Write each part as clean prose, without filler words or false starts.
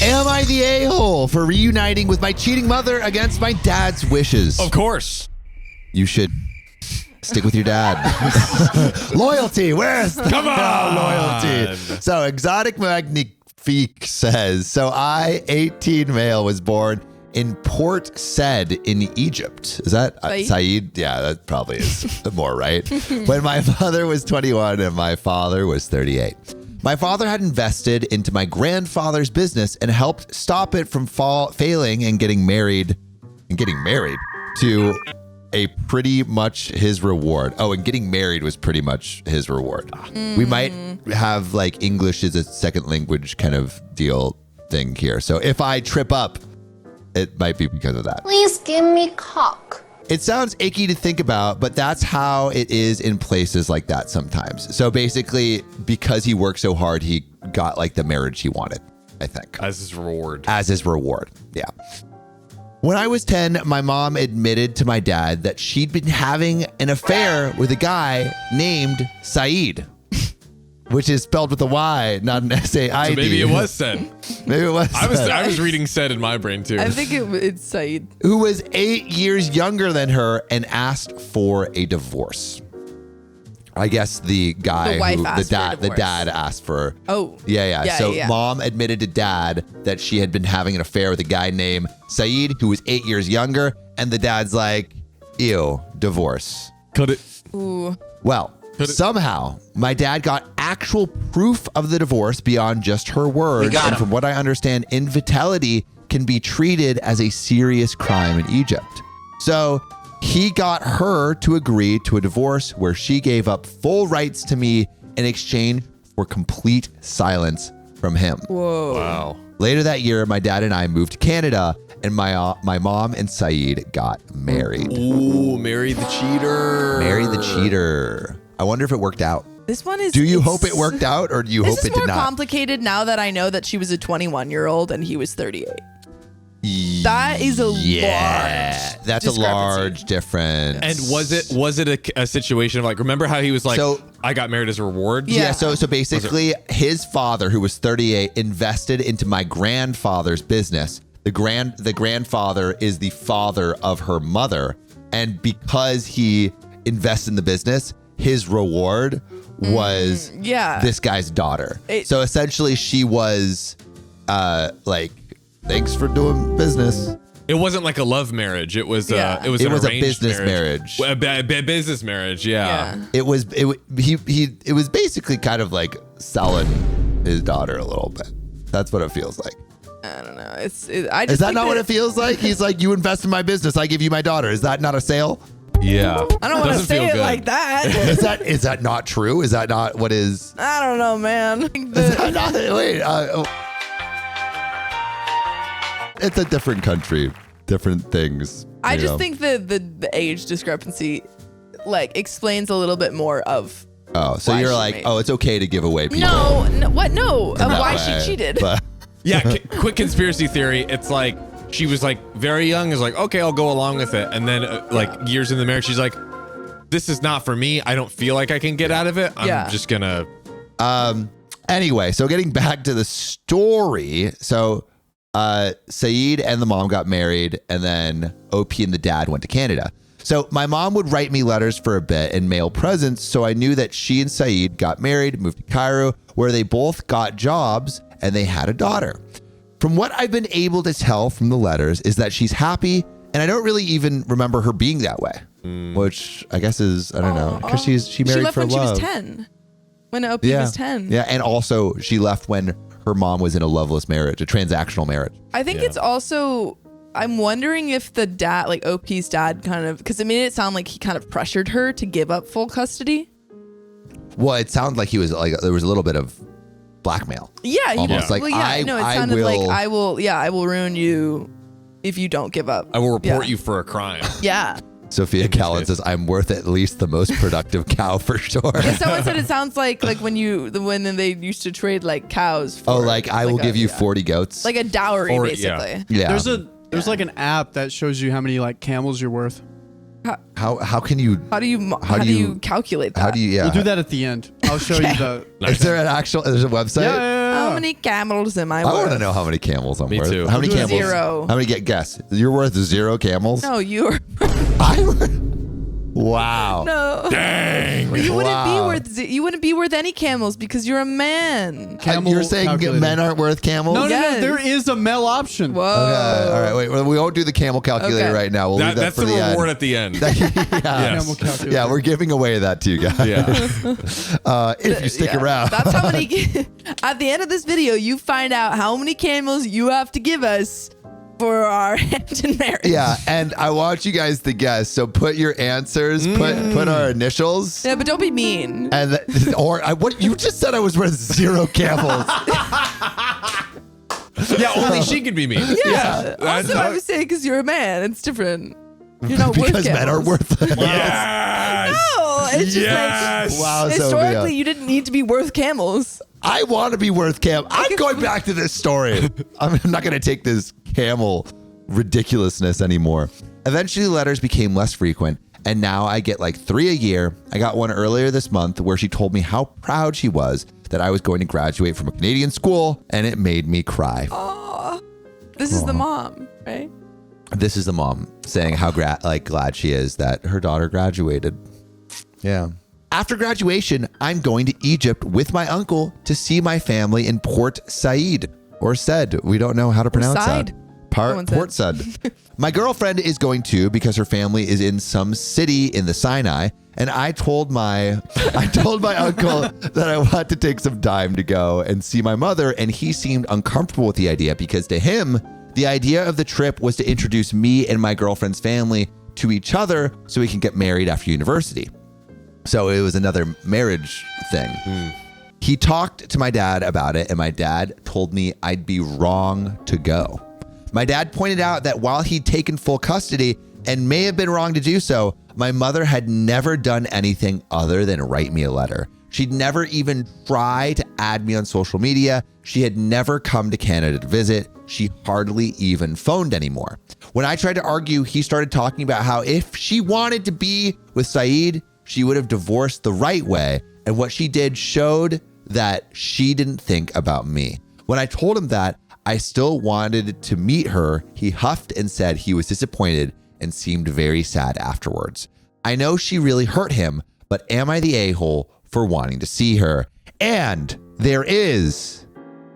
Am I the a-hole for reuniting with my cheating mother against my dad's wishes? Of course. You should stick with your dad. Loyalty. Where's the loyalty? So Exotic Magnifique says, so I, 18 male, was born in Port Said in Egypt. Is that Said? Yeah, that probably is more right. When my mother was 21 and my father was 38. My father had invested into my grandfather's business and helped stop it from failing and getting married to a pretty much his reward. Oh, and getting married was pretty much his reward. We might have like English as a second language kind of deal thing here. So if I trip up, it might be because of that. Please give me cock. It sounds icky to think about, but that's how it is in places like that sometimes. So basically, because he worked so hard, he got like the marriage he wanted, I think. As his reward. As his reward, yeah. When I was 10, my mom admitted to my dad that she'd been having an affair with a guy named Said, which is spelled with a Y, not an S-A-I-D. So maybe it was said. Maybe it was said. I was reading said in my brain too. I think it's Said. Who was 8 years younger than her and asked for a divorce. I guess the guy the dad asked for. Oh. Yeah. So mom admitted to dad that she had been having an affair with a guy named Said, who was 8 years younger. And the dad's like, ew, divorce. Could it? Ooh. Well, somehow my dad got actual proof of the divorce beyond just her words. And from what I understand, infidelity can be treated as a serious crime in Egypt. So he got her to agree to a divorce where she gave up full rights to me in exchange for complete silence from him. Whoa. Wow. Later that year, my dad and I moved to Canada, and my mom and Said got married. Ooh, marry the cheater. Marry the cheater. I wonder if it worked out. This one is... Do you hope it worked out, or do you hope it did not? This is more complicated now that I know that she was a 21-year-old and he was 38. That is a large that's a large difference. And was it a situation of like, remember how he was like, I got married as a reward? Yeah, so basically his father, who was 38, invested into my grandfather's business. The grandfather is the father of her mother. And because he invested in the business, his reward was this guy's daughter. So essentially she was like, thanks for doing business. It wasn't like a love marriage. It was a business marriage. A business marriage, yeah. It was basically kind of like selling his daughter a little bit. That's what it feels like. I don't know. Is that not what it feels like? He's like, you invest in my business, I give you my daughter. Is that not a sale? Yeah. I don't want to say it like that. Is that not true? Is that not what is? I don't know, man. Is that not? Wait. It's a different country, different things. I just think that the age discrepancy like explains a little bit more of. Oh, so you're like, it's okay to give away people. No, what? No, of why she cheated. But. Yeah, quick conspiracy theory. It's like she was like very young, is like, okay, I'll go along with it. And then like years in the marriage, she's like, this is not for me. I don't feel like I can get out of it. I'm just gonna. Anyway, so getting back to the story. So Said and the mom got married, and then OP and the dad went to Canada. So my mom would write me letters for a bit and mail presents. So I knew that she and Said got married, moved to Cairo, where they both got jobs and they had a daughter. From what I've been able to tell from the letters is that she's happy, and I don't really even remember her being that way, which I guess is, I don't know, because she married for love. She left when she was 10. When OP was 10. Yeah, and also she left when her mom was in a loveless marriage, a transactional marriage. I think it's also, I'm wondering if the dad, like OP's dad kind of, because it made it sound like he kind of pressured her to give up full custody. Well, it sounded like he was like, there was a little bit of blackmail. Yeah. Almost like, it sounded like, I will ruin you if you don't give up. I will report you for a crime. Yeah. Sophia Callan says, I'm worth at least the most productive cow for sure. Yeah, someone said it sounds like when they used to trade like cows. For, I will give you 40 goats. Like a dowry, basically. Yeah. There's like an app that shows you how many like camels you're worth. How can you? How do you calculate that? We'll do that at the end. I'll show you the. Is there an actual? There's a website. I How many camels am I worth? I want to know how many camels I'm Me worth. too. How many camels? 0. How many? Guess. You're worth 0 camels. No, you're. Wow. No. Dang. You wouldn't be Wow. worth. You wouldn't be worth any camels because you're a man. Camel You're saying calculator. men aren't worth camels? No, Yes. there is a male option. Whoa. Okay. All right. Wait. We won't do the camel calculator Okay. right now. We'll leave that That's for the the reward end. at the end. yeah. Camel calculator. Yeah, we're giving away that to you guys. Yeah. If you stick around. That's how many. At the end of this video, you find out how many camels you have to give us for our hand in marriage. Yeah, and I want you guys to guess. So put your answers, put our initials. Yeah, but don't be mean. And what you just said I was worth 0 camels. Yeah, only she could be me. Yeah. That's Also, how- I was saying because you're a man, it's different. You're not worth because men are camels. worth it. Yes. No, it's just Yes. Wow, like Sophia. historically, you didn't need to be worth camels. I want to be worth camel. I'm going back to this story. I'm not going to take this camel ridiculousness anymore. Eventually, letters became less frequent, and now I get like 3 a year. I got one earlier this month where she told me how proud she was that I was going to graduate from a Canadian school, and it made me cry. This is the mom, right? This is the mom saying how glad she is that her daughter graduated. Yeah. After graduation, I'm going to Egypt with my uncle to see my family in Port Said, or Said. We don't know how to pronounce Said. that. Someone Port Said. My girlfriend is going too because her family is in some city in the Sinai, and I told my uncle that I want to take some time to go and see my mother, and he seemed uncomfortable with the idea because to him, the idea of the trip was to introduce me and my girlfriend's family to each other so we can get married after university. So it was another marriage thing. He talked to my dad about it, and my dad told me I'd be wrong to go. My dad pointed out that while he'd taken full custody and may have been wrong to do so, my mother had never done anything other than write me a letter. She'd never even tried to add me on social media. She had never come to Canada to visit. She hardly even phoned anymore. When I tried to argue, he started talking about how if she wanted to be with Saeed, she would have divorced the right way. And what she did showed that she didn't think about me. When I told him that I still wanted to meet her, he huffed and said he was disappointed and seemed very sad afterwards. I know she really hurt him, but am I the a-hole for wanting to see her? And there is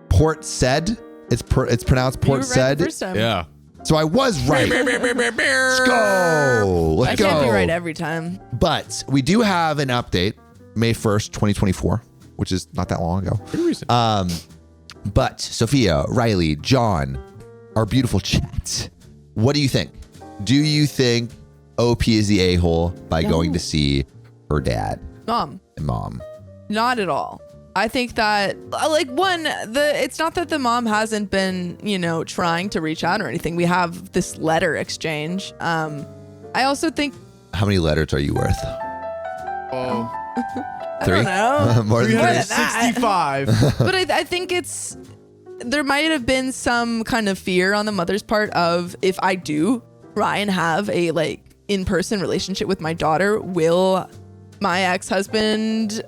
Port Said. It's pronounced You were Port right Said. the first time. Yeah. So I was right. Let's go. I Let's go. can't be right every time. But we do have an update, May 1st, 2024, which is not that long ago. Pretty recent. But Sophia, Riley, John, our beautiful chat, what do you think? Do you think OP is the a-hole by going to see her dad Mom, and mom? not at all. I think that, it's not that the mom hasn't been, trying to reach out or anything. We have this letter exchange. I also think, How many letters are you worth? Oh, I 3? don't know. More than More three? than that. 65. But I think there might have been some kind of fear on the mother's part of, if I do try and have a in-person relationship with my daughter, will my ex-husband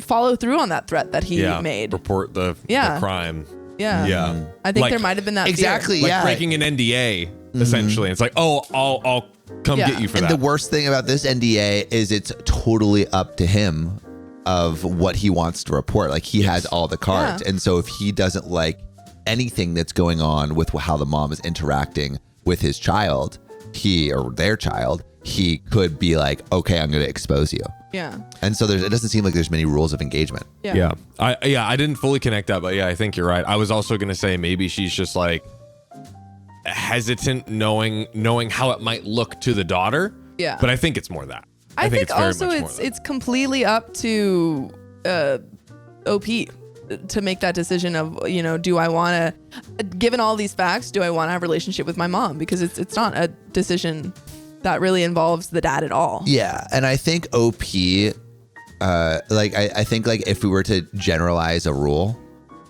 follow through on that threat that he made? Report the crime. Yeah. Yeah. I think Like- there might have been that Exactly. Like Yeah. breaking an NDA, essentially. It's like, I'll come Yeah. get you for And that. the worst thing about this NDA is it's totally up to him of what he wants to report. Like he has all the cards. Yeah. And so if he doesn't like anything that's going on with how the mom is interacting with his child, their child, he could be like, okay, I'm going to expose you. Yeah. And so it doesn't seem like there's many rules of engagement. Yeah. I didn't fully connect that, but yeah, I think you're right. I was also gonna say maybe she's just like hesitant, knowing how it might look to the daughter. Yeah. But I think it's more that. I think it's very also much more that. it's completely up to OP to make that decision of, do I want to, given all these facts, do I want to have a relationship with my mom? Because it's not a decision that really involves the dad at all. Yeah. And I think OP, I think if we were to generalize a rule,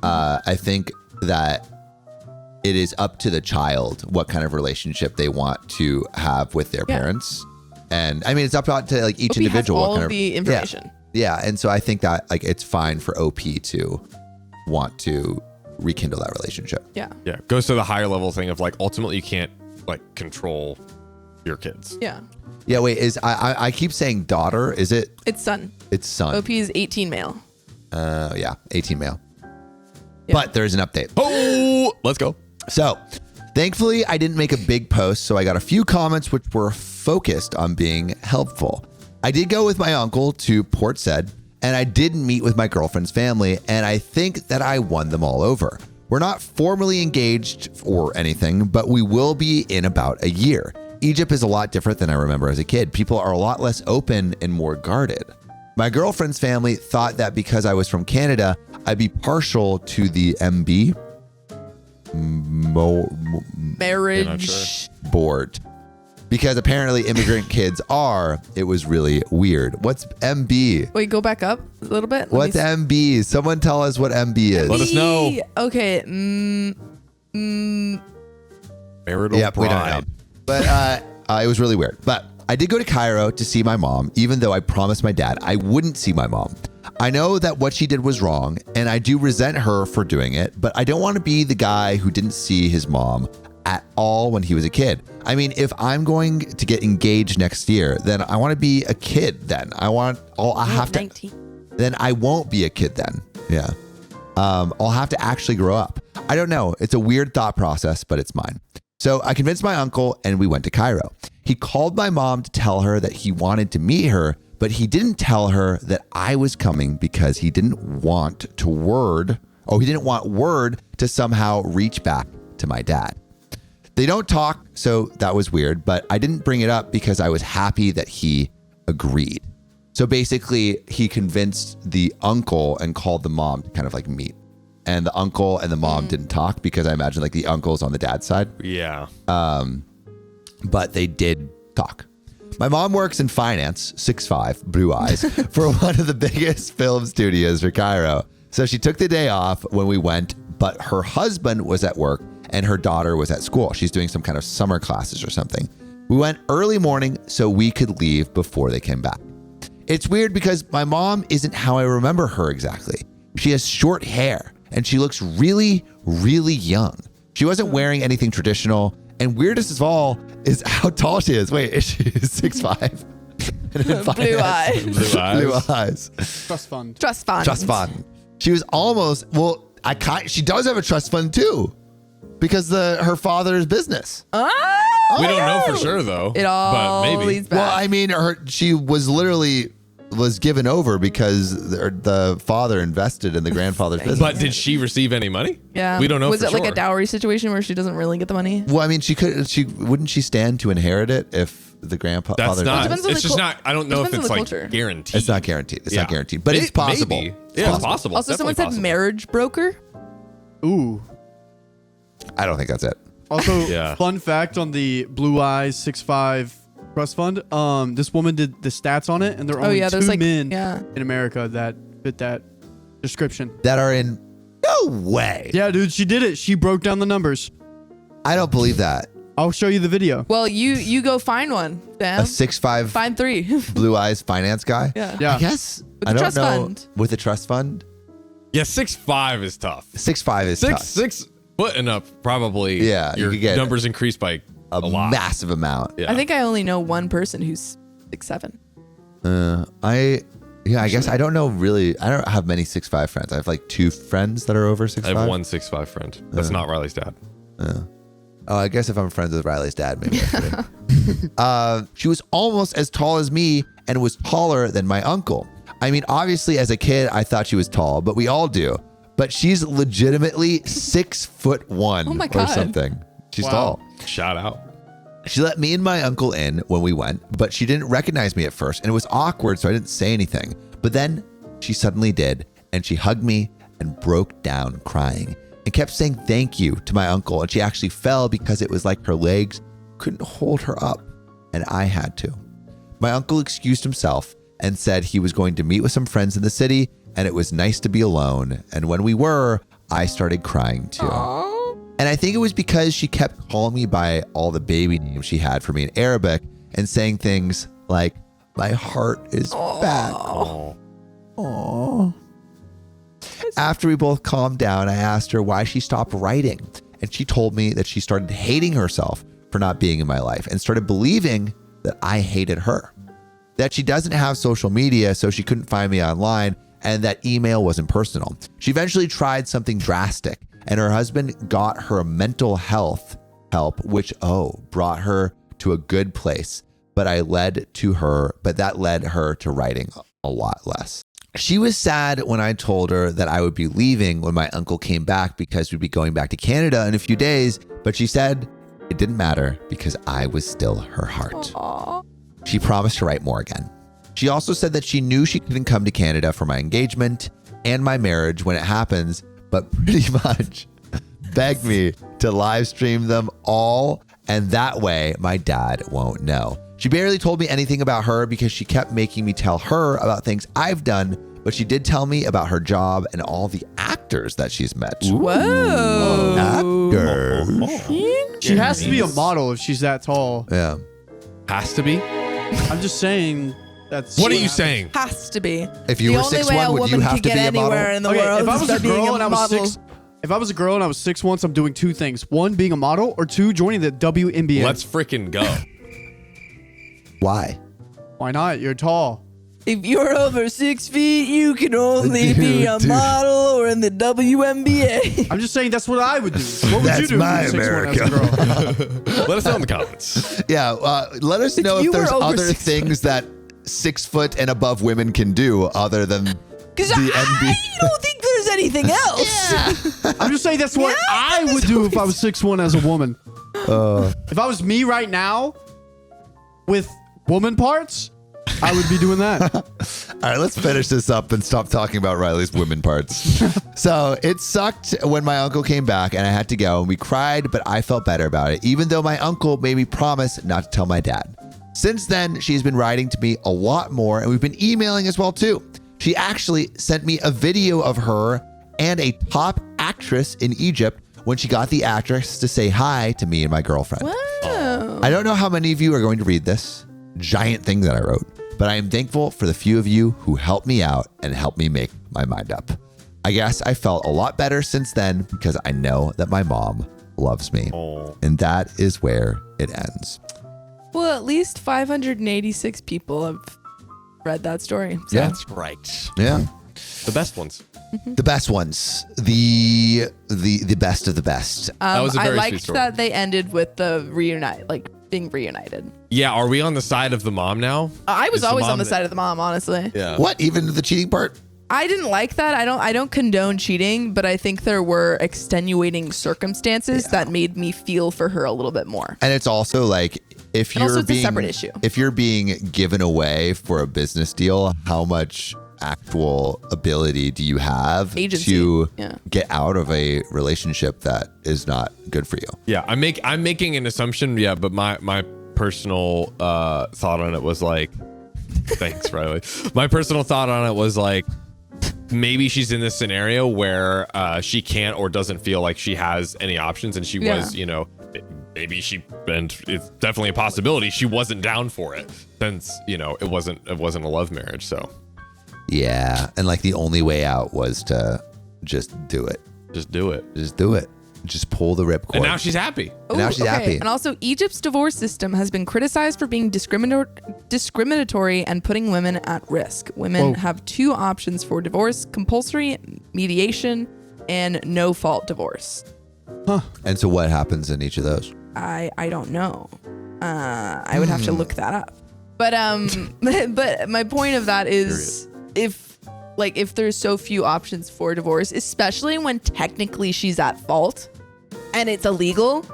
I think that it is up to the child what kind of relationship they want to have with their parents. And I mean, it's up to each OP individual. has all what kind of the information. Yeah. And so I think that it's fine for OP to want to rekindle that relationship. Yeah. Yeah. Goes to the higher level thing of like, ultimately you can't like control your kids. Yeah. Yeah, wait, I keep saying daughter. Is it? It's son. It's son. OP is 18 male. Yeah, 18 male. Yeah. But there's an update. Oh, let's go. So, thankfully, I didn't make a big post, so I got a few comments which were focused on being helpful. I did go with my uncle to Port Said, and I did meet with my girlfriend's family, and I think that I won them all over. We're not formally engaged or anything, but we will be in about a year. Egypt is a lot different than I remember as a kid. People are a lot less open and more guarded. My girlfriend's family thought that because I was from Canada, I'd be partial to the MB Marriage. board. Because apparently immigrant kids are. It was really weird. What's MB? Wait, go back up a little bit. What's MB? Someone tell us what MB is. Let us know. Okay. Marital Yep, we don't know. bride. But it was really weird. But I did go to Cairo to see my mom, even though I promised my dad I wouldn't see my mom. I know that what she did was wrong, and I do resent her for doing it, but I don't want to be the guy who didn't see his mom at all when he was a kid. I mean, if I'm going to get engaged next year, then I want to be a kid then. Then I won't be a kid then. Yeah. I'll have to actually grow up. I don't know. It's a weird thought process, but it's mine. So I convinced my uncle and we went to Cairo. He called my mom to tell her that he wanted to meet her, but he didn't tell her that I was coming because he didn't want word to somehow reach back to my dad. They don't talk, so that was weird, but I didn't bring it up because I was happy that he agreed. So basically, he convinced the uncle and called the mom to kind of like meet. And the uncle and the mom didn't talk because I imagine like the uncle's on the dad's side. Yeah. But they did talk. My mom works in finance, 6'5", blue eyes, for one of the biggest film studios for Cairo. So she took the day off when we went, but her husband was at work and her daughter was at school. She's doing some kind of summer classes or something. We went early morning so we could leave before they came back. It's weird because my mom isn't how I remember her exactly. She has short hair and she looks really, really young. She wasn't wearing anything traditional. And weirdest of all is how tall she is. Wait, is she 6'5"? Blue eyes. Blue eyes. Blue eyes. Trust fund. Trust fund. Trust fund. She was almost, she does have a trust fund too. Because her father's business. We don't know for sure though. It all but maybe. leads back. Well, I mean, she was given over because the father invested in the grandfather's business. But did she receive any money? Yeah. We don't know Was for it like sure. a dowry situation where she doesn't really get the money? Well, I mean, wouldn't she stand to inherit it if the grandfather? That's not. depends on It's the just not. I don't know if depends on it's the like culture. guaranteed. It's not guaranteed. It's Yeah. not guaranteed, but it's possible. Maybe. Yeah, it's possible. Also, someone Definitely said possible. marriage broker. Ooh. I don't think that's it. Also, Yeah. fun fact on the Blue Eyes 6'5" trust fund. This woman did the stats on it, and there are only there's two like men yeah. in America that fit that description. That are in no way. Yeah, dude, she did it. She broke down the numbers. I don't believe that. I'll show you the video. Well, you go find one, A Sam. 6'5" Find 3. blue eyes finance guy. Yeah. Yeah. I guess With I the don't trust know fund. with the trust fund. Yeah, 6'5" is tough. 6'5" is tough. 6 foot and up probably. Yeah, you your could get numbers increase by a lot. massive amount. Yeah. I think I only know one person who's 6'7". I guess I don't know really. I don't have many 6'5" friends. I have like 2 friends that are over 6'5". I have one 6'5" friend. That's not Riley's dad. Oh, I guess if I'm friends with Riley's dad, maybe I should. She was almost as tall as me and was taller than my uncle. I mean, obviously as a kid, I thought she was tall, but we all do. But she's legitimately 6'1" Oh my or God. something. She's Wow. tall. Shout out. She let me and my uncle in when we went, but she didn't recognize me at first, and it was awkward, so I didn't say anything. But then she suddenly did, and she hugged me and broke down crying and kept saying thank you to my uncle, and she actually fell because it was like her legs couldn't hold her up, and I had to. My uncle excused himself and said he was going to meet with some friends in the city, and it was nice to be alone. And when we were, I started crying too. And I think it was because she kept calling me by all the baby names she had for me in Arabic and saying things like, my heart is back. Oh. Aww. After we both calmed down, I asked her why she stopped writing. And she told me that she started hating herself for not being in my life and started believing that I hated her. That she doesn't have social media, so she couldn't find me online, and that email wasn't personal. She eventually tried something drastic, and her husband got her mental health help, which, brought her to a good place. But that led her to writing a lot less. She was sad when I told her that I would be leaving when my uncle came back because we'd be going back to Canada in a few days. But she said it didn't matter because I was still her heart. Aww. She promised to write more again. She also said that she knew she couldn't come to Canada for my engagement and my marriage when it happens, but pretty much begged me to live stream them all. And that way my dad won't know. She barely told me anything about her because she kept making me tell her about things I've done, but she did tell me about her job and all the actors that she's met. Whoa. Actors. She has to be a model if she's that tall. Yeah. Has to be. I'm just saying that's. What are you saying? Has to be. If you the were only 6'1", way a would woman you have could to get be a model? anywhere in the Okay, world if I was is a by being girl and I was model. 6, if I was a girl and I was 6'1", I'm doing 2 things: 1, being a model, or 2, joining the WNBA. Let's freaking go. Why? Why not? You're tall. If you're over 6 feet, you can only be a Dude. model or in the WNBA. I'm just saying that's what I would do. What would That's you do? my if you were 6'1" as a girl? Let us know in the comments. Yeah, let us know you if there's were over other 6 things that 6 foot and above women can do other than the Because NBA. I don't think there's anything else. I'm just saying that's what Yeah, I would do if I was 6'1" as a woman. If I was me right now with woman parts, I would be doing that. All right, let's finish this up and stop talking about Riley's women parts. So it sucked when my uncle came back and I had to go, and we cried, but I felt better about it, even though my uncle made me promise not to tell my dad. Since then, she's been writing to me a lot more, and we've been emailing as well too. She actually sent me a video of her and a top actress in Egypt when she got the actress to say hi to me and my girlfriend. Wow. I don't know how many of you are going to read this giant thing that I wrote, but I am thankful for the few of you who helped me out and helped me make my mind up. I guess I felt a lot better since then because I know that my mom loves me. And that is where it ends. Well, at least 586 people have read that story. So. Yeah. That's right. Yeah. The best ones. The best ones. The best of the best. That was a I very sweet liked story. that they ended with the reunite, like being reunited. Yeah, are we on the side of the mom now? I was Is the always mom on the that- side of the mom, honestly. Yeah. What? Even the cheating part? I didn't like that. I don't condone cheating, but I think there were extenuating circumstances that made me feel for her a little bit more. And it's also like if And also you're it's a being separate issue. if you're being given away for a business deal, how much actual ability do you have Agency. to Yeah. get out of a relationship that is not good for you? Yeah, I'm making an assumption, yeah, but my personal thought on it was like thanks, Riley. My personal thought on it was like maybe she's in this scenario where she can't or doesn't feel like she has any options, and she was, you know, maybe and it's definitely a possibility she wasn't down for it since, you know, it wasn't a love marriage. So Yeah, and like the only way out was to just do it. just do it. Just do it. Just pull the ripcord. And now she's happy. And now Ooh, she's happy. And also, Egypt's divorce system has been criticized for being discriminatory and putting women at risk. Women have 2 options for divorce: compulsory mediation and no-fault divorce. And so what happens in each of those? I don't know. I would have to look that up. But but my point of that is if there's so few options for divorce, especially when technically she's at fault and it's illegal,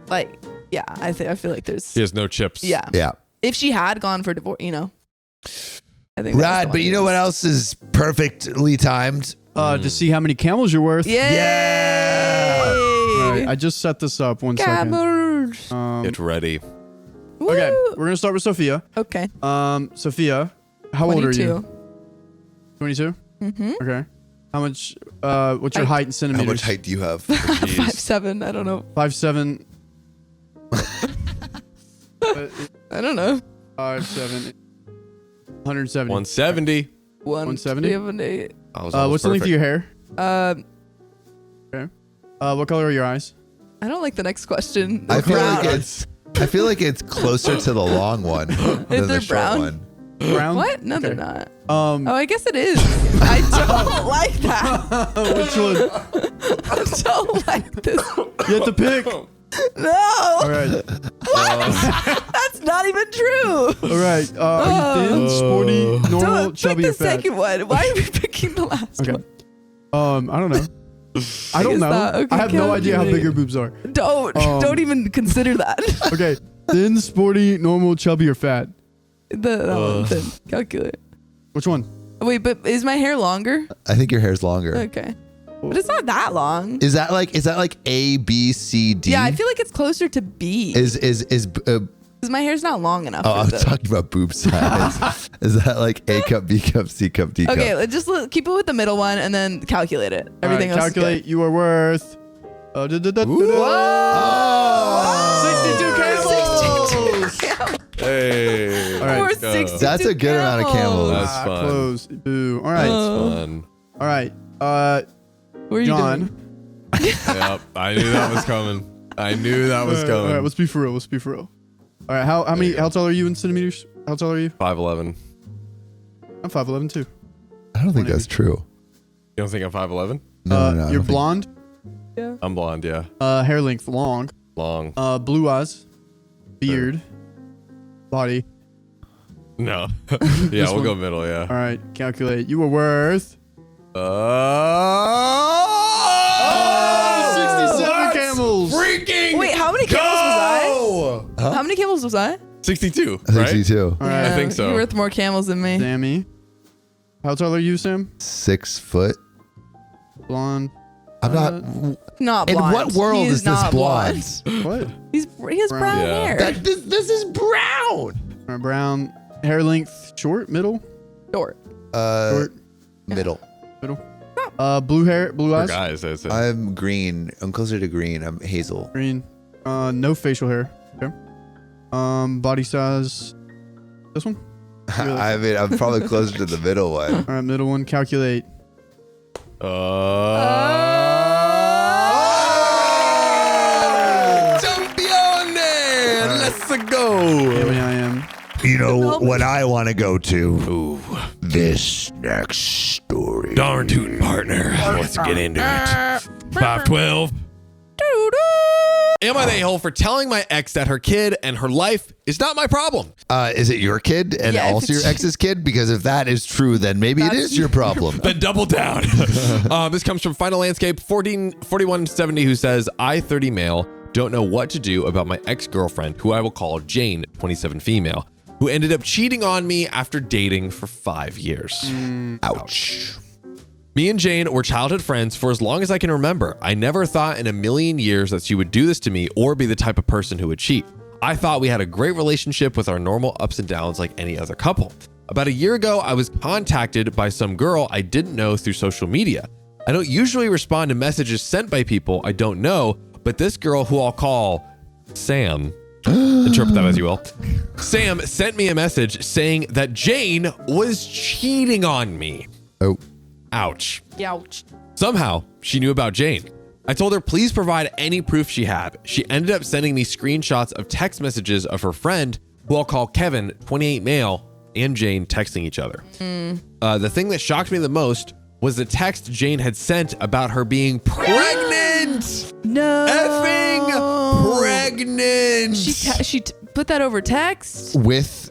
like, yeah, I feel like there's She has no chips. yeah. Yeah. If she had gone for divorce, you know, I think Right, but you know what else is perfectly timed? To see how many camels you're worth. Yeah. All right, I just set this up. 1 second. Camel. Get ready. Okay, we're gonna start with Sophia. Okay. Sophia, how old are 22. you? 22. Mm-hmm. Okay. How much? What's your height in How centimeters? much height do you have? 5'7". I don't know. 5'7". I don't know. 5'7". 170. 170. 170? 178. I was What's the length of your hair? Okay. What color are your eyes? I don't like the next question. I feel Brown. like it's closer to the long one than they're the short brown? one. Brown? What? No, Okay. they're not. Um, Oh, I guess it is. I don't like that. which one? I don't like this. You have to pick. No. All right. That's not even true. All right. Are you thin, sporty, normal, Don't pick chubby, the or fat? second one. Why are we picking the last Okay. one? I don't know. I don't It's know. not- okay, I have no idea how big calculate. your boobs are. Don't even consider that. Okay. Thin, sporty, normal, chubby, or fat? That one, then calculate. Which one? Wait, but is my hair longer? I think your hair's longer. Okay. But it's not that long. Is that like A, B, C, D? Yeah, I feel like it's closer to B. Because my hair's not long enough. Oh, for I'm the- talking about boob size. Is that like A cup, B cup, C cup, D cup? Okay, keep it with the middle one and then calculate it. Everything All right, else calculate. You are worth. Whoa! 62 camels. Hey. All right. Or let's go. 62 That's a good amount of camels. That's fun. Close. Boo. All right. Fun. All right. What are you John. doing? Yep. I knew that was coming. I knew that was coming. All right. Let's be for real. Let's be for real. All right. How tall are you in centimeters? How tall are you? 5'11". I'm 5'11" too. I don't think that's true. You don't think I'm 5'11"? No, I You're don't think- blonde. Yeah. I'm blonde, yeah. Hair length long. Long. Blue eyes. Beard. Body. No. Yeah, we'll one. go middle, yeah. All right. Calculate. You are worth. 67 camels. Freaking Wait, how many camels was I? Huh? How many camels was I? 62, right? 62. All right. I think so. You're worth more camels than me. Sammy. How tall are you, Sam? 6 foot. Blonde. I'm not. Not In blonde. what world He is this not blonde? What? He has brown Yeah. hair. This is brown. All right, brown. Hair length. Short. Middle. Short. Short. Middle. Middle. Blue hair. Blue For eyes. guys, that's it. I'm green. I'm closer to green. I'm hazel. Green. No facial hair. Okay. Body size. This one. I mean, I'm probably closer to the middle one. All right, middle one. Calculate. Champione! Let's How go! many I am? You know what I want to go to? This next story. Darn tootin' partner. Let's get into it. 512. Am I the a-hole for telling my ex that her kid and her life is not my problem? Is it your kid and Yeah, if also your it's- ex's kid? Because if that is true, then maybe it is your problem. Then double down. This comes from Final Landscape 4170, who says, I, 30 male, don't know what to do about my ex-girlfriend, who I will call Jane, 27 female, who ended up cheating on me after dating for 5 years. Ouch. Me and Jane were childhood friends for as long as I can remember. I never thought in a million years that she would do this to me or be the type of person who would cheat. I thought we had a great relationship with our normal ups and downs like any other couple. About a year ago, I was contacted by some girl I didn't know through social media. I don't usually respond to messages sent by people I don't know, but this girl, who I'll call Sam, interpret that as you will, Sam sent me a message saying that Jane was cheating on me. Oh. Ouch. Ouch. Somehow, she knew about Jane. I told her, please provide any proof she had. She ended up sending me screenshots of text messages of her friend, who I'll call Kevin, 28 male, and Jane texting each other. The thing that shocked me the most was the text Jane had sent about her being pregnant. No. Effing pregnant. She put that over text. With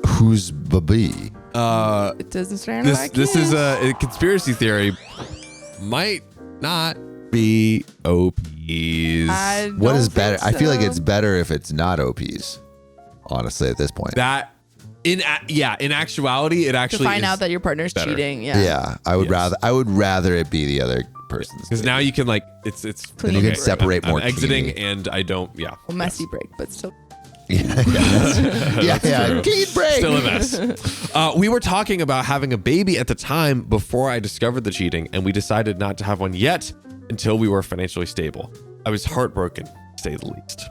whose baby? It doesn't sound like This it. is a conspiracy theory. Might not be OPs. What is don't better? think I feel like so. it's better if it's not OPs. Honestly, at this point. That in actuality, it actually to find is out that your partner's better. cheating. Yeah. Yeah, I would rather it be the other person's. because now you can it's Then you can separate more I'm exiting cleanly. and I don't. Yeah, Well, messy break, but still. yeah. Clean break. still a mess. We were talking about having a baby at the time before I discovered the cheating, and we decided not to have one yet until we were financially stable. I was heartbroken, to say the least.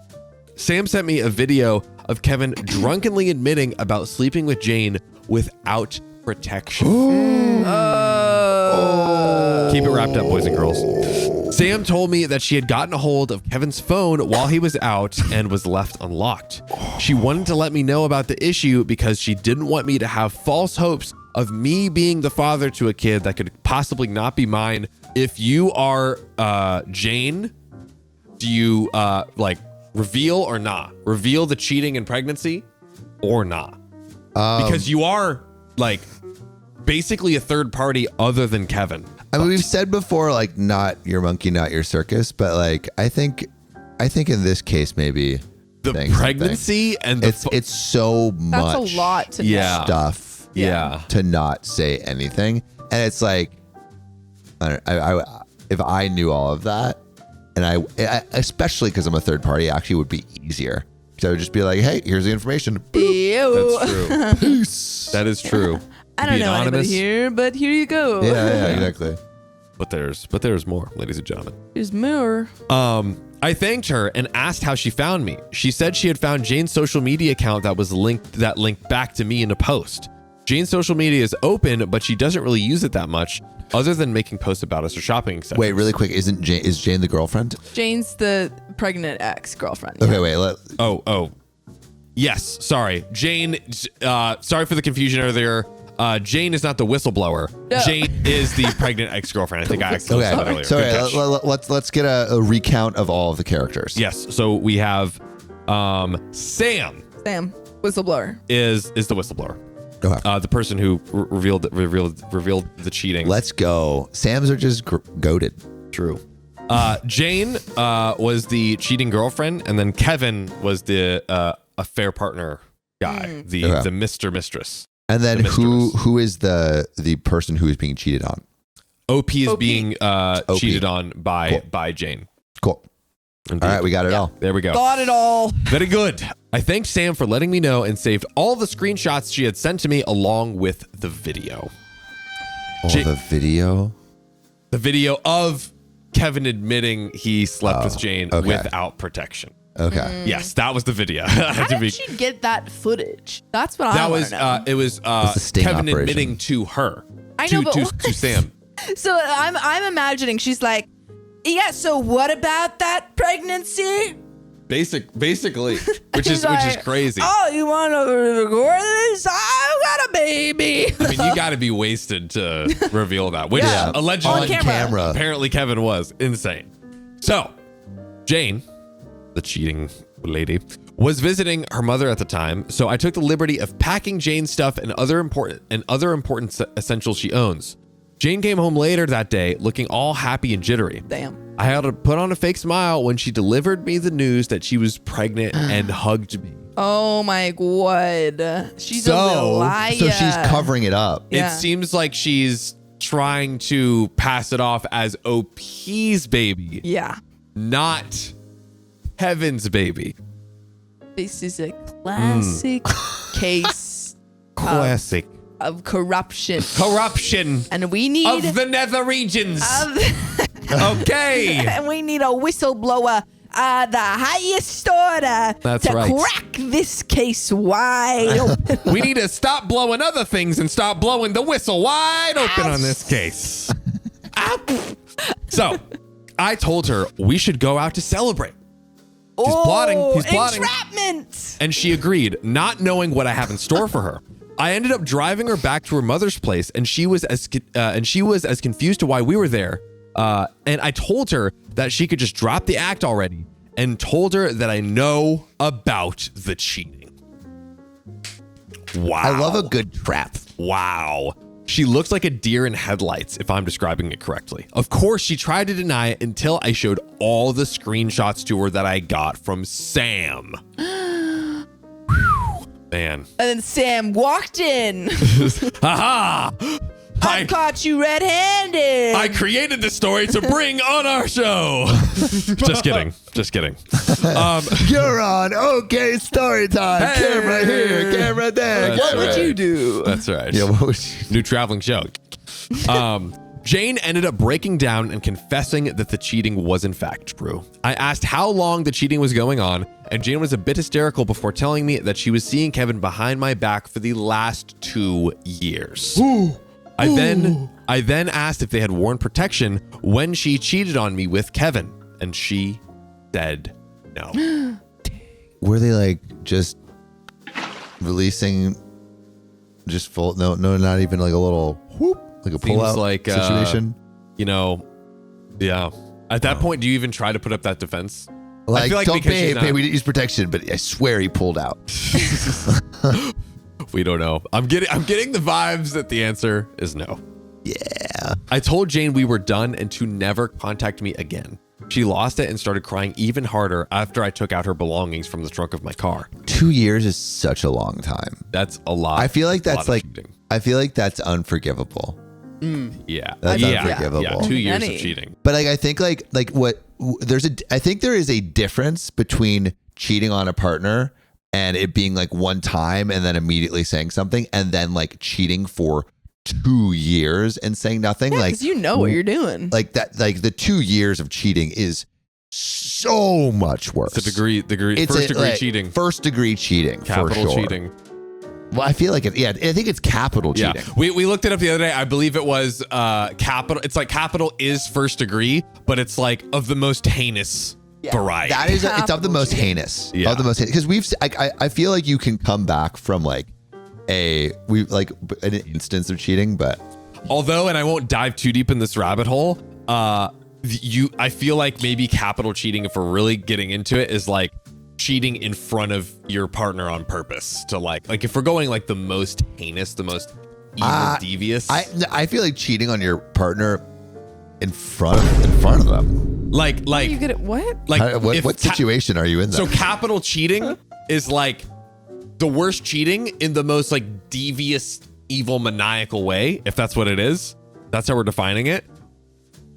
Sam sent me a video of Kevin drunkenly admitting about sleeping with Jane without protection. Keep it wrapped up, boys and girls. Sam told me that she had gotten a hold of Kevin's phone while he was out and was left unlocked. She wanted to let me know about the issue because she didn't want me to have false hopes of me being the father to a kid that could possibly not be mine. If you are Jane, do you like reveal or not? Reveal the cheating and pregnancy or not? Because you are like basically a third party other than Kevin. I mean, we've said before, like, not your monkey, not your circus, but like, I think in this case, maybe the pregnancy and the it's so much. That's a lot to stuff. Yeah. To not say anything. And it's like, I if I knew all of that, and I especially because I'm a third party, actually would be easier. So I would just be like, hey, here's the information. Ew. That's true. Peace. That is true. I don't know anybody here, but here you go. Yeah, exactly. But there's more, ladies and gentlemen. There's more. I thanked her and asked how she found me. She said she had found Jane's social media account that linked back to me in a post. Jane's social media is open, but she doesn't really use it that much, other than making posts about us or shopping sessions. Wait, really quick, is Jane the girlfriend? Jane's the pregnant ex-girlfriend. Okay, wait. Oh. Yes, sorry. Jane, sorry for the confusion earlier. Jane is not the whistleblower. No. Jane is the pregnant ex-girlfriend. I think I accidentally said that earlier. Sorry, let's get a recount of all of the characters. Yes, so we have Sam. Sam, whistleblower. Is the whistleblower. Okay. The person who revealed the cheating. Let's go. Sam's are just goated. True. Jane was the cheating girlfriend, and then Kevin was the affair partner guy, the Mr. Mistress. And then who is the person who is being cheated on? OP is being cheated on by Jane. Cool. Indeed. All right, we got it all. There we go. Got it all. Very good. I thanked Sam for letting me know and saved all the screenshots she had sent to me along with the video. The video? The video of Kevin admitting he slept with Jane without protection. Okay. Yes, that was the video. How did she get that footage? That's what I want to know. It was Kevin admitting to her. I know, to Sam. So I'm imagining she's like, yeah, so what about that pregnancy? Basically, which is crazy. Oh, you want to record this? I got a baby. I mean, you got to be wasted to reveal that, which allegedly on camera. Apparently Kevin was insane. So, Jane, the cheating lady, was visiting her mother at the time, so I took the liberty of packing Jane's stuff and other important essentials she owns. Jane came home later that day looking all happy and jittery. Damn. I had to put on a fake smile when she delivered me the news that she was pregnant and hugged me. Oh my God. She's a little liar. So she's covering it up. It seems like she's trying to pass it off as OP's baby. Yeah. Not Heaven's baby. This is a classic case. Classic. Of corruption. And we need... Of the nether regions. Okay. And we need a whistleblower, the highest order, crack this case wide open. We need to stop blowing other things and stop blowing the whistle wide open on this case. So, I told her we should go out to celebrate. He's plotting. Entrapment. And she agreed, not knowing what I have in store for her. I ended up driving her back to her mother's place, and she was as confused to why we were there. And I told her that she could just drop the act already, and told her that I know about the cheating. Wow. I love a good trap. Wow. She looks like a deer in headlights, if I'm describing it correctly. Of course, she tried to deny it until I showed all the screenshots to her that I got from Sam. Man. And then Sam walked in. Haha! I caught you red-handed. I created this story to bring on our show. Just kidding. You're on OK Storytime. Hey. Camera here, camera there. What would you do? That's right. Yeah, what would you do? New traveling show. Jane ended up breaking down and confessing that the cheating was in fact true. I asked how long the cheating was going on, and Jane was a bit hysterical before telling me that she was seeing Kevin behind my back for the last 2 years. I then asked if they had worn protection when she cheated on me with Kevin, and she said no. Were they like just releasing just full? No, not even like a little whoop, like a pull-out like situation. Yeah. At that point, do you even try to put up that defense? Like, I feel like don't because pay, she's not- we didn't use protection, but I swear he pulled out. We don't know. I'm getting the vibes that the answer is no. Yeah. I told Jane we were done and to never contact me again. She lost it and started crying even harder after I took out her belongings from the trunk of my car. 2 years is such a long time. That's a lot. I feel like a lot that's of like, cheating. I feel like that's unforgivable. Yeah. That's yeah. unforgivable. Yeah. 2 years Many. of cheating. But like, I think like I think there is a difference between cheating on a partner and it being like one time and then immediately saying something, and then like cheating for 2 years and saying nothing. Yeah, like, 'cause you know what you're doing. like that, like the 2 years of cheating is so much worse. It's a degree, It's first degree like, cheating. First degree cheating. Capital for sure. cheating. Well, I feel like I think it's capital cheating. Yeah, we looked it up the other day. I believe it was capital. It's like capital is first degree, but it's like of the most heinous variety. That is, it's of the Capital most cheating. heinous. Yeah. Of the most heinous. Because I feel like you can come back from like an instance of cheating, but Although, and I won't dive too deep in this rabbit hole. I feel like maybe capital cheating, if we're really getting into it, is like cheating in front of your partner on purpose to like if we're going like the most heinous, the most evil, devious. I feel like cheating on your partner in front of them. like You get it? What? like What if situation are you in? So Then? capital cheating is like the worst cheating in the most like devious, evil, maniacal way. If that's what it is, that's how we're defining it.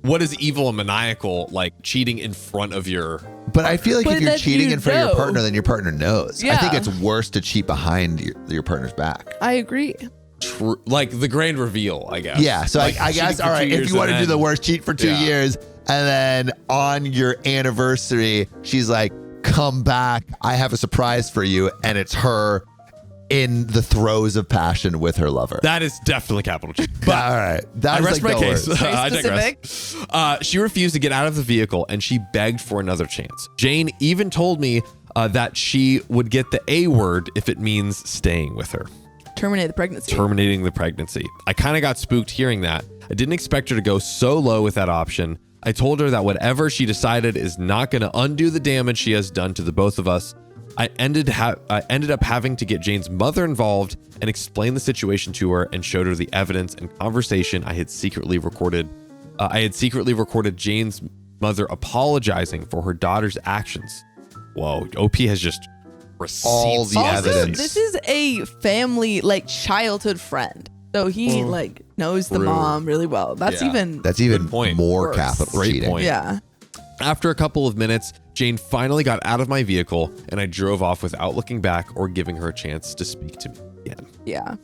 What is evil and maniacal? Like cheating in front of your. But I feel like But if you're then cheating you in front of your know. partner, then your partner knows. I think Yeah. it's worse to cheat behind your partner's back. I agree. Like the grand reveal, I guess. Yeah. So Like I cheating guess, for all 2 right, if years you want to and do the then- worst, cheat for 2 Yeah. years, and then on your anniversary, she's like, come back. I have a surprise for you. And it's her in the throes of passion with her lover. That is definitely capital cheating. All But right. That I is rest like my the case. worst. Very I digress. She refused to get out of the vehicle and she begged for another chance. Jane even told me that she would get the A word if it means staying with her. Terminate the pregnancy. Terminating the pregnancy. I kind of got spooked hearing that. I didn't expect her to go so low with that option. I told her that whatever she decided is not going to undo the damage she has done to the both of us. I ended up having to get Jane's mother involved and explain the situation to her and showed her the evidence and conversation I had secretly recorded. I had secretly recorded Jane's mother apologizing for her daughter's actions. Whoa, OP has just receipts. All the Also, evidence. this is a family, like childhood friend. So he like knows the True. mom really well. That's Yeah. even That's even Good point. more Worse. capital Great cheating. point. yeah. After a couple of minutes, Jane finally got out of my vehicle and I drove off without looking back or giving her a chance to speak to me again. Yeah.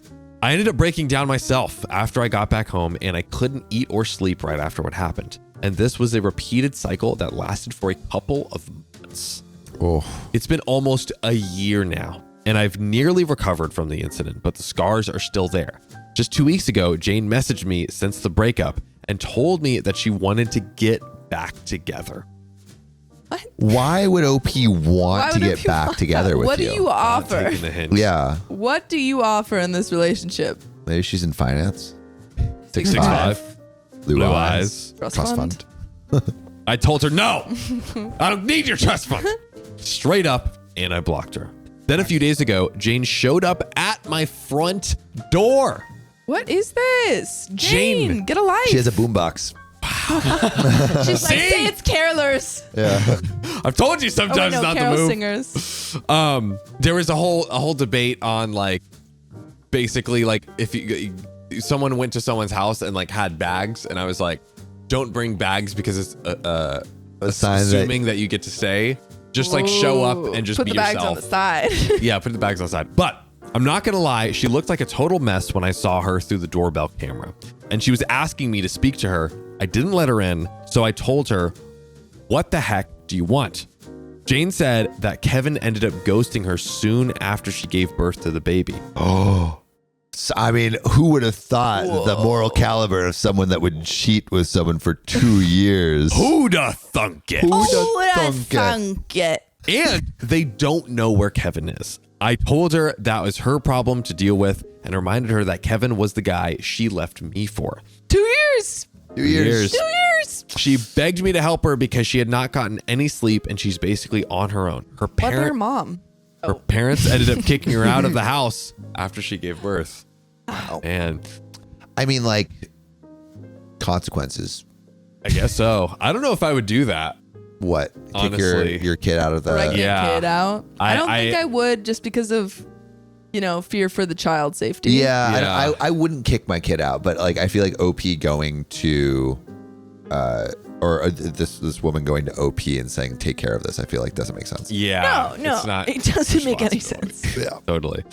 I ended up breaking down myself after I got back home and I couldn't eat or sleep right after what happened. And this was a repeated cycle that lasted for a couple of months. Oh. It's been almost a year now and I've nearly recovered from the incident, but the scars are still there. Just 2 weeks ago, Jane messaged me since the breakup and told me that she wanted to get back together. Why would OP want Why to would get OP back want together that? with What you? do you offer? Taking the hint. Yeah. What do you offer in this relationship? Maybe she's in finance. 6'5", Blue eyes. Trust Trust fund? fund. I told her, no, I don't need your trust fund. Straight up, and I blocked her. Then a few days ago, Jane showed up at my front door. What is this? Jane. Jane, get a life. She has a boombox. She's like, See? say it's carolers. Yeah. I've told you Oh, wait, sometimes no, not carol to move. singers. There was a whole debate on like, basically like if someone went to someone's house and like had bags, and I was like, don't bring bags because it's A sign that assuming that you get to stay. Just like show up and just put be the bags yourself. on the side. Yeah, put the bags on the side. But I'm not going to lie, she looked like a total mess when I saw her through the doorbell camera. And she was asking me to speak to her. I didn't let her in, so I told her, what the heck do you want? Jane said that Kevin ended up ghosting her soon after she gave birth to the baby. Oh. I mean, who would have thought the moral caliber of someone that would cheat with someone for 2 years? Who'da thunk it? Who'da thunk it? And they don't know where Kevin is. I told her that was her problem to deal with and reminded her that Kevin was the guy she left me for. 2 years. 2 years. 2 years. She begged me to help her because she had not gotten any sleep and she's basically on her own. Her What about her mom? Her parents ended up kicking her out of the house after she gave birth. Wow. And I mean, like, consequences. I guess so. I don't know if I would do that. What? Honestly. Kick your kid out of the... Or I get Yeah. kid out. I don't think I would, just because of, fear for the child safety. Yeah, Yeah. I wouldn't kick my kid out, but like I feel like OP going to, this woman going to OP and saying take care of this, I feel like doesn't make sense. Yeah. No, it's not it doesn't make any responsibility. sense. Yeah. Totally.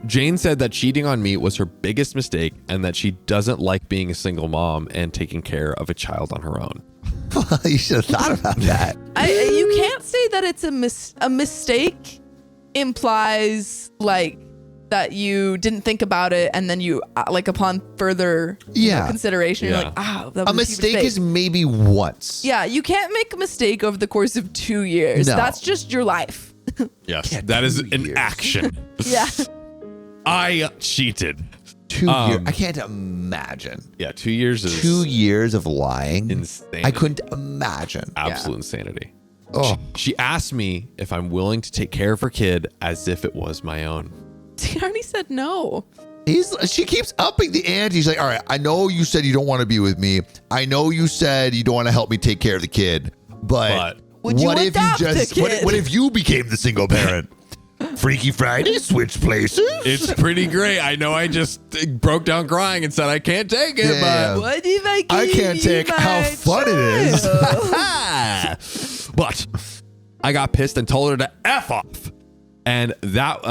Jane said that cheating on me was her biggest mistake and that she doesn't like being a single mom and taking care of a child on her own. You should have thought about that. You can't say that it's a mistake. Implies like that you didn't think about it, and then you upon further consideration, you're like, that was A mistake is maybe once. Yeah, you can't make a mistake over the course of 2 years. No. That's just your life. Yes. That is an years. action. Yeah. I cheated. 2 years. I can't imagine. Yeah. 2 years is 2 years of lying. insane. I couldn't imagine. Absolute insanity. Oh, She asked me if I'm willing to take care of her kid as if it was my own. He already said no. she keeps upping the ante. She's like, all right, I know you said you don't want to be with me. I know you said you don't want to help me take care of the kid. But Would you what if you adopt a just kid? what if you became the single parent? Freaky Friday, switch places. It's pretty great. I know I just broke down crying and said I can't take it, Yeah. but What if I can't take how fun it is. but I got pissed and told her to F off. And that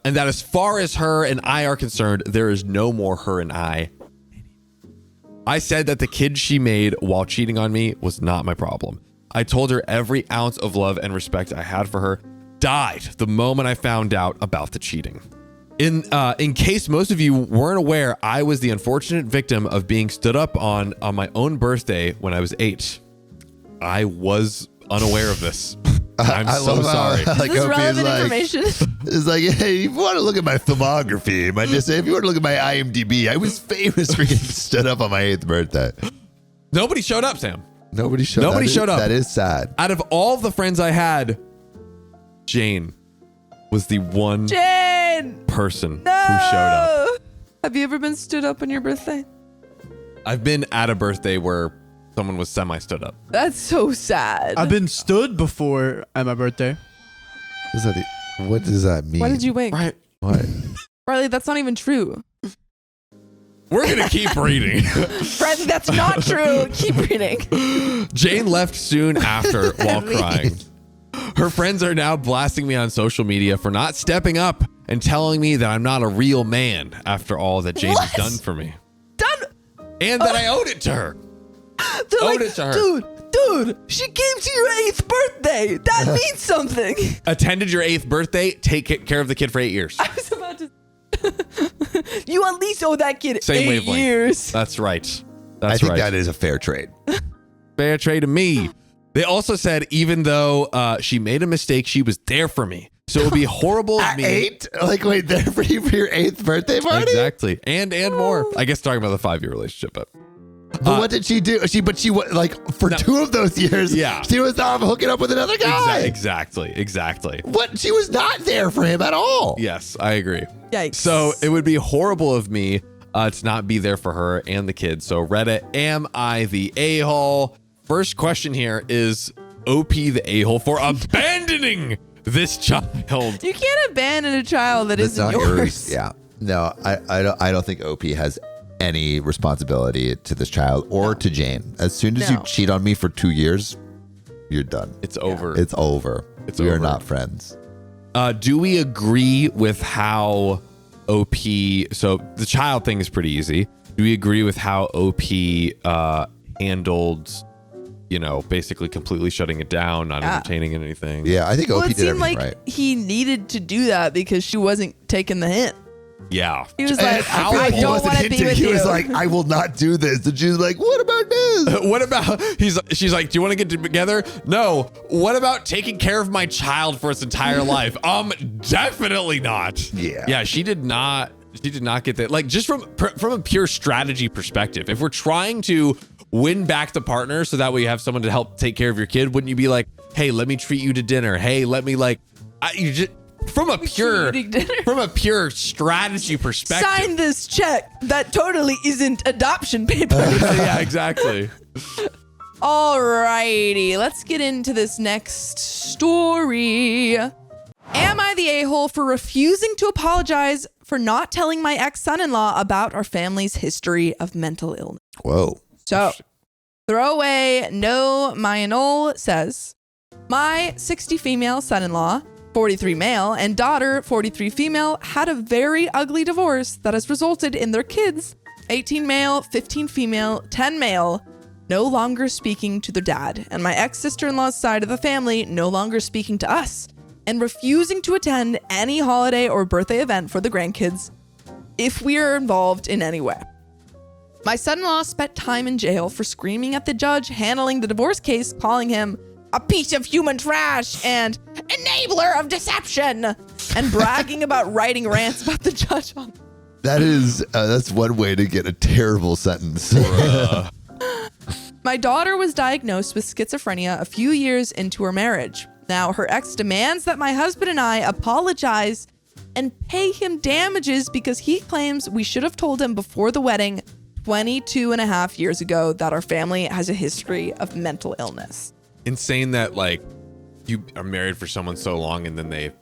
as far as her and I are concerned, there is no more her and I. I said that the kid she made while cheating on me was not my problem. I told her every ounce of love and respect I had for her died the moment I found out about the cheating. In case most of you weren't aware, I was the unfortunate victim of being stood up on my own birthday when I was 8. I was unaware of this. I'm so sorry. Is this relevant information? It's like, hey, if you want to look at my filmography, I might just say, if you want to look at my IMDb, I was famous for getting stood up on my 8th birthday. Nobody showed up, Sam. Nobody showed up. That is sad. Out of all the friends I had, Jane was the one person who showed up. Have you ever been stood up on your birthday? I've been at a birthday where someone was semi-stood up. That's so sad. I've been stood before at my birthday. What does that mean? Why did you wait? Right. What? Riley, that's not even true. We're going to keep reading. Riley, that's not true. Keep reading. Jane left soon after while crying. Her friends are now blasting me on social media for not stepping up and telling me that I'm not a real man after all that Jane has done for me. And that I owed it to her. They're Owed like, it to her. Dude, she came to your 8th birthday. That means something. Attended your 8th birthday, take care of the kid for 8 years. I was about to. You at least owe that kid Same 8 wavelength. years. That's right. I think that is a fair trade. Fair trade to me. They also said even though she made a mistake, she was there for me. So it would be horrible of At me. 8? Like, wait, there for you for your 8th birthday party? Exactly. And more. I guess talking about the 5-year relationship, but But what did she do? She was like for 2 of those years. Yeah. She was off hooking up with another guy. Exactly. What? She was not there for him at all. Yes, I agree. Yikes. So it would be horrible of me to not be there for her and the kids. So Reddit, am I the a-hole? First question here is OP the a-hole for abandoning this child. You can't abandon a child that That's isn't not yours. Yeah. No, I don't think OP has any responsibility to this child or to Jane. As soon as you cheat on me for 2 years, you're done. It's over. It's over. We are over. not friends. Do we agree with how OP, so the child thing is pretty easy. Do we agree with how OP handled, basically completely shutting it down, not entertaining anything? Yeah, I think Well, OP it did seemed everything like right. he needed to do that because she wasn't taking the hint. Yeah. He was And like, I feel I like he don't wasn't want to be hinting. with He you. was like, I will not do this. And she's like, what about this? What about, she's like, do you want to get together? No. What about taking care of my child for its entire life? Definitely not. Yeah. Yeah, she did not get that. Like, just from a pure strategy perspective, if we're trying to win back the partner so that way you have someone to help take care of your kid, wouldn't you be like, hey, let me treat you to dinner. Hey, let me from a pure strategy perspective. Sign this check. That totally isn't adoption papers. Yeah, exactly. Alrighty, let's get into this next story. Am I the a-hole for refusing to apologize for not telling my ex-son-in-law about our family's history of mental illness? Whoa. So, throwaway No Mayanol says, my 60 female son-in-law, 43 male, and daughter, 43 female, had a very ugly divorce that has resulted in their kids, 18 male, 15 female, 10 male, no longer speaking to their dad, and my ex-sister-in-law's side of the family no longer speaking to us, and refusing to attend any holiday or birthday event for the grandkids if we are involved in any way. My son-in-law spent time in jail for screaming at the judge handling the divorce case, calling him a piece of human trash and enabler of deception, and bragging about writing rants about the judge. That is, that's one way to get a terrible sentence. My daughter was diagnosed with schizophrenia a few years into her marriage. Now her ex demands that my husband and I apologize and pay him damages because he claims we should have told him before the wedding 22 and a half years ago that our family has a history of mental illness. Insane that like you are married for someone so long and then they.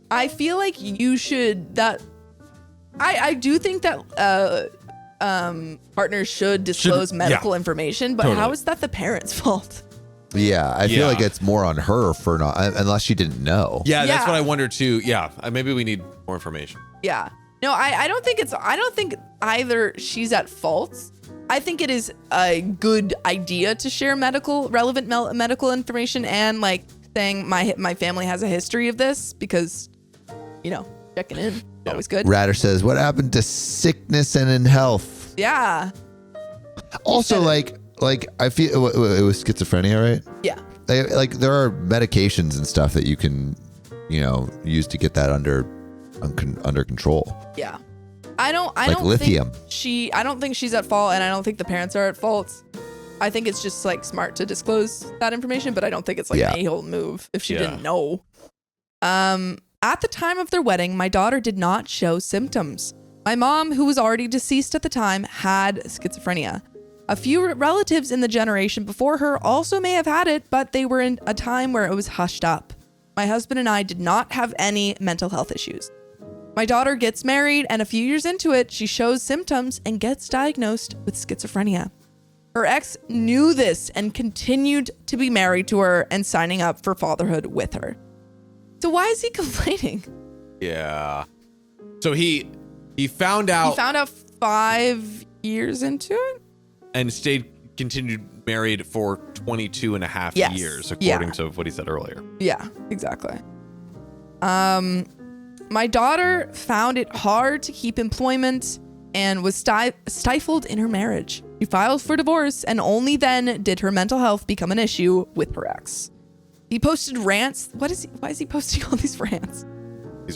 I feel like you should I do think that partners should disclose medical information, but how is that the parents' fault? Yeah, I feel like it's more on her for not, unless she didn't know. Yeah, that's what I wonder too. Yeah, maybe we need more information. Yeah. No, I don't think either she's at fault. I think it is a good idea to share relevant medical information and like saying my family has a history of this because, checking in, always good. Ratter says, what happened to sickness and in health? Yeah. Also, like I feel it was schizophrenia, right? Yeah. There are medications and stuff that you can, use to get that under control. Yeah. I don't lithium. I don't think she's at fault, and I don't think the parents are at fault. I think it's just like smart to disclose that information, but I don't think it's like an a-hole move if she didn't know. At the time of their wedding, my daughter did not show symptoms. My mom, who was already deceased at the time, had schizophrenia. A few relatives in the generation before her also may have had it, but they were in a time where it was hushed up. My husband and I did not have any mental health issues. My daughter gets married, and a few years into it, she shows symptoms and gets diagnosed with schizophrenia. Her ex knew this and continued to be married to her and signing up for fatherhood with her. So why is he complaining? Yeah. So he found out. He found out 5 years into it? And continued married for 22 and a half years, according to what he said earlier. Yeah, exactly. My daughter found it hard to keep employment and was stifled in her marriage. She filed for divorce, and only then did her mental health become an issue with her ex. He posted rants. Why is he posting all these rants?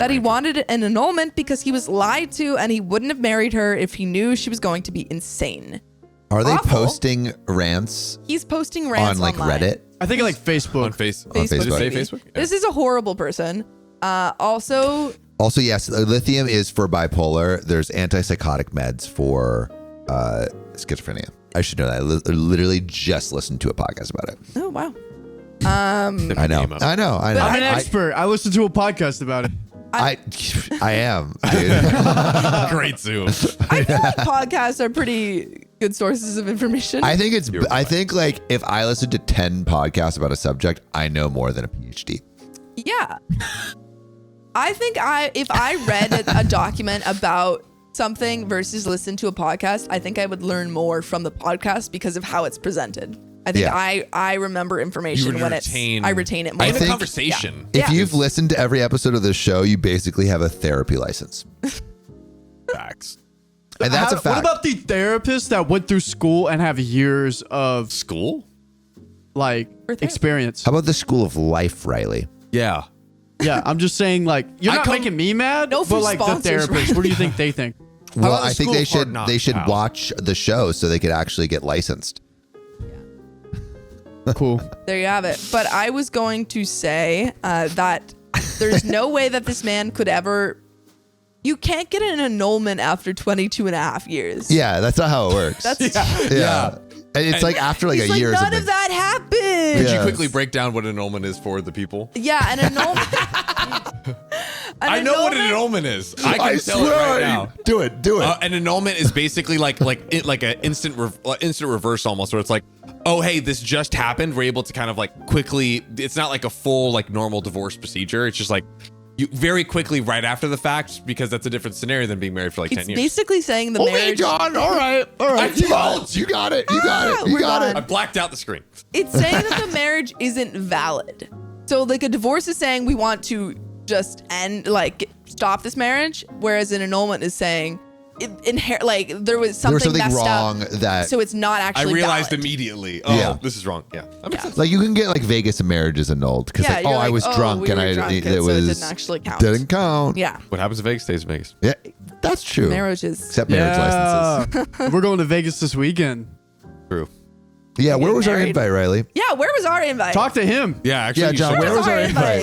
He wanted an annulment because he was lied to and he wouldn't have married her if he knew she was going to be insane. Are they posting rants? He's posting rants on like online. Reddit? I think like Facebook. On Facebook. Facebook. Did it say Facebook? Yeah. This is a horrible person. Also, yes, lithium is for bipolar. There's antipsychotic meds for schizophrenia. I should know that. I literally just listened to a podcast about it. oh wow. I know. I'm an expert. I listened to a podcast about it. I am. Dude. Great Zoom. I feel like podcasts are pretty good sources of information. I think like if I listen to 10 podcasts about a subject, I know more than a PhD. Yeah. I think if I read a document about something versus listen to a podcast, I think I would learn more from the podcast because of how it's presented. I think I remember information when I retain it more. I think conversation. If you've listened to every episode of this show, you basically have a therapy license. And that's a fact. What about the therapists that went through school and have years of School? like experience? How about the school of life, Riley? Yeah. Yeah, I'm just saying, like, you're not making me mad, No but free like the sponsors, therapists, what do you think they think? Well, about the I think School they of Hard should Knocks? watch the show so they could actually get licensed. Cool. There you have it. But I was going to say that there's no way that this man could ever. You can't get an annulment after 22 and a half years. Yeah, that's not how it works. That's yeah. And it's like after like He's a like, year or none something. of that happened. Could Yeah. you quickly break down what annulment is for the people? Yeah, an annulment. I know what an annulment is. I can tell it right now. Do it. An annulment is basically like an instant reverse almost, where it's like, oh hey, this just happened. We're able to kind of like quickly. It's not like a full like normal divorce procedure. It's just like you very quickly right after the fact, because that's a different scenario than being married for like 10 It's years. basically saying the Okay, marriage. John. All right. You got it. We're done. I blacked out the screen. It's saying that the marriage isn't valid. So like a divorce is saying we want to just end, like stop this marriage, whereas an annulment is saying there was something messed wrong up, that. so it's not I actually realized valid. immediately. Oh, Yeah. this is wrong. Yeah, that makes sense. Like you can get like Vegas marriages annulled because Yeah, like, you're I like, was oh, drunk we and were drunk, and so it didn't actually count. Didn't count. Yeah, What happens in Vegas stays in Vegas. Yeah, that's true. marriages. Except marriage licenses. We're going to Vegas this weekend. True. Yeah, where was our married. invite, Riley? Yeah, where was our invite? Talk to him. Yeah, actually. Yeah, you John, should where go. was our Our invite?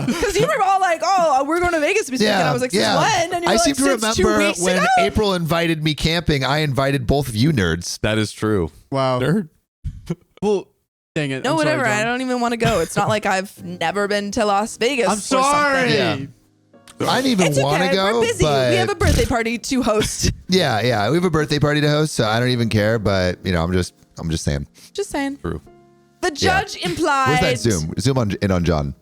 Because you were all like, "Oh, we're going to Vegas this weekend." And I was like, "Since when?" And you were I like, seem to "Since 2 remember weeks when ago." April invited me camping, I invited both of you nerds. That is true. Wow. Nerd. Well, dang it. No, I'm sorry, whatever. I John. don't even want to go. It's not like I've never been to Las Vegas. I'm or sorry. something. Yeah. I didn't even It's want to okay. go. We're busy. But We have a birthday party to host. yeah, we have a birthday party to host, so I don't even care. But you know, I'm just saying. Just saying. True. The judge implied. Where's that zoom? Zoom on John.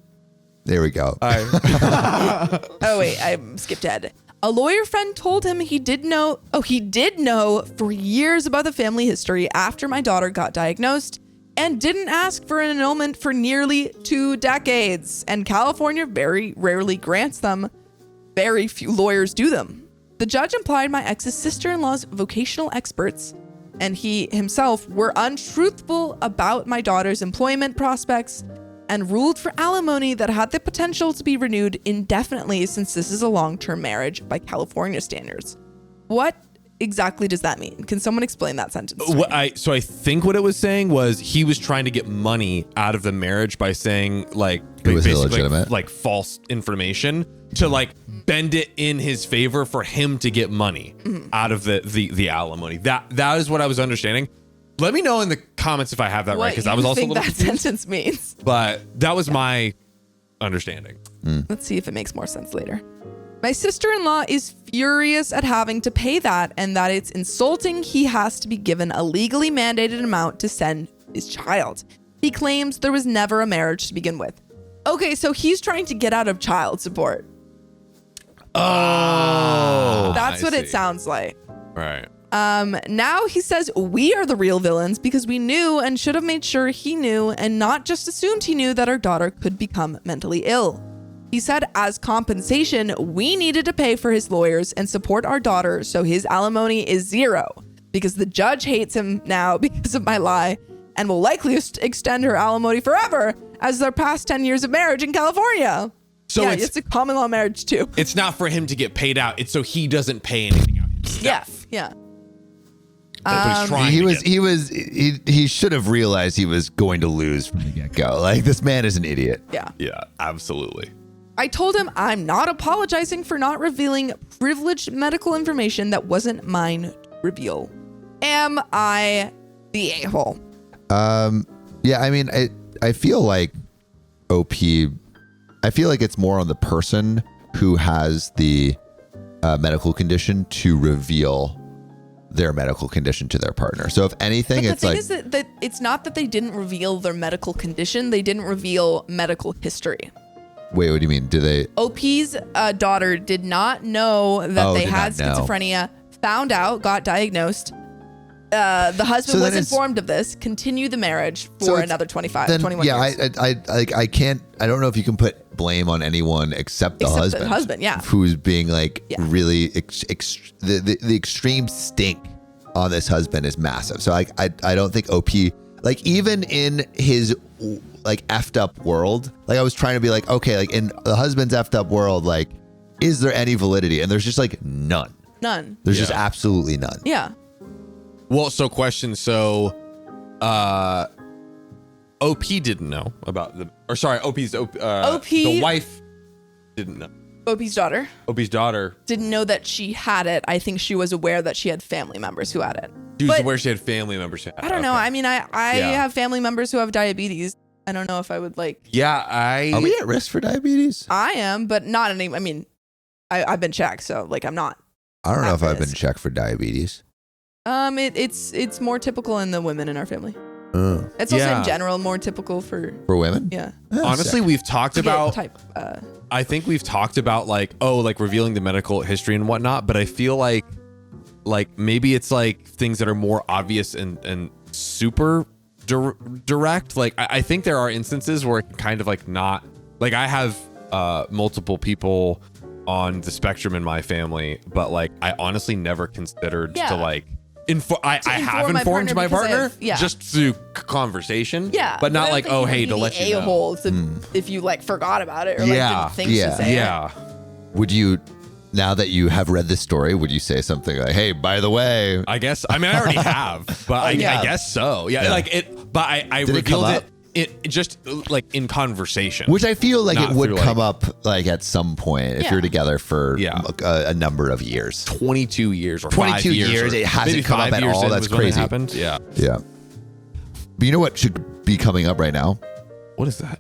There we go. Oh wait, I skipped ahead. A lawyer friend told him he did know for years about the family history after my daughter got diagnosed, and didn't ask for an annulment for nearly 2 decades. And California very rarely grants them. Very few lawyers do them. The judge implied my ex's sister-in-law's vocational experts and he himself were untruthful about my daughter's employment prospects and ruled for alimony that had the potential to be renewed indefinitely, since this is a long-term marriage by California standards. What exactly does that mean? Can someone explain that sentence to me? So I think what it was saying was he was trying to get money out of the marriage by saying like It was basically illegitimate. like false information to like bend it in his favor for him to get money out of the alimony. That is what I was understanding. Let me know in the comments if I have that right, What because you I was also a think little that confused. sentence means? But that was my understanding. Let's see if it makes more sense later. My sister-in-law is furious at having to pay that, and that it's insulting he has to be given a legally mandated amount to send his child. He claims there was never a marriage to begin with. Okay, so he's trying to get out of child support. Oh, That's I what it see. sounds like. Right. Now he says we are the real villains because we knew and should have made sure he knew and not just assumed he knew that our daughter could become mentally ill. He said as compensation, we needed to pay for his lawyers and support our daughter, so his alimony is 0 because the judge hates him now because of my lie and will likely extend her alimony forever as their past 10 years of marriage in California. So yeah, it's it's a common law marriage too. it's not for him to get paid out. It's so he doesn't pay anything out himself. Yeah. That's what he's trying to get. he should have realized he was going to lose from the get-go. Like, this man is an idiot. Yeah. Yeah, absolutely. I told him I'm not apologizing for not revealing privileged medical information that wasn't mine to reveal. Am I the a-hole? Yeah, I mean, I feel like I feel like it's more on the person who has the medical condition to reveal their medical condition to their partner. So if anything, But it's the thing like, is that it's not that they didn't reveal their medical condition. They didn't reveal medical history. wait, what do you mean? Do they? OP's daughter did not know that they did had not know. schizophrenia, found out, got diagnosed, The husband So was then it's- informed of this. Continue the marriage for So it's- another 21 Yeah, years. I can't. I don't know if you can put blame on anyone except the Except the husband. husband, yeah. Who's being like Yeah. really the extreme stink on this husband is massive. So I don't think OP, like, even in his like effed up world, like I was trying to be like, okay, like in the husband's effed up world, like, is there any validity? And there's just like none. None. There's just Yeah. absolutely none. Yeah. Well, so question. So, OP didn't know about the wife didn't know. OP's daughter OP's daughter. didn't know that she had it. I think she was aware that she had family members who had it. She was But- aware she had family members. Who had I don't know. okay. I mean, I Yeah. have family members who have diabetes. I don't know if I would like. Yeah, Are we at risk for diabetes? I am, but not any. I mean, I've been checked, so like I'm not. I don't know if at I've been risk. checked for diabetes. It's more typical in the women in our family. Uh, It's also Yeah. in general more typical for for women? yeah. Honestly, we've talked about. type. I think we've talked about like revealing the medical history and whatnot, but I feel like maybe it's like things that are more obvious and super direct. Like I think there are instances where it can kind of like not like I have multiple people on the spectrum in my family, but like I honestly never considered Yeah. to like I have inform my informed partner my because I partner have- yeah. just through conversation. Yeah, but I not don't like, think you oh, would hey, be to the let you know. a-hole if you like forgot about it or like Yeah, didn't think yeah, to say it. Yeah. Would you, now that you have read this story, would you say something like, hey, by the way, I guess. I mean, I already have, but I yeah. guess so. Yeah, Yeah. like it. But I Did it come revealed up? it just like in conversation. which I feel like Not it would through, come like- up like at some point if Yeah. you're together for Yeah. a number of years. 22 years or 22 5 years. years, or it hasn't maybe come up 5 at years all. in That's was when it crazy. happened. Yeah. Yeah. But you know what should be coming up right now? What is that?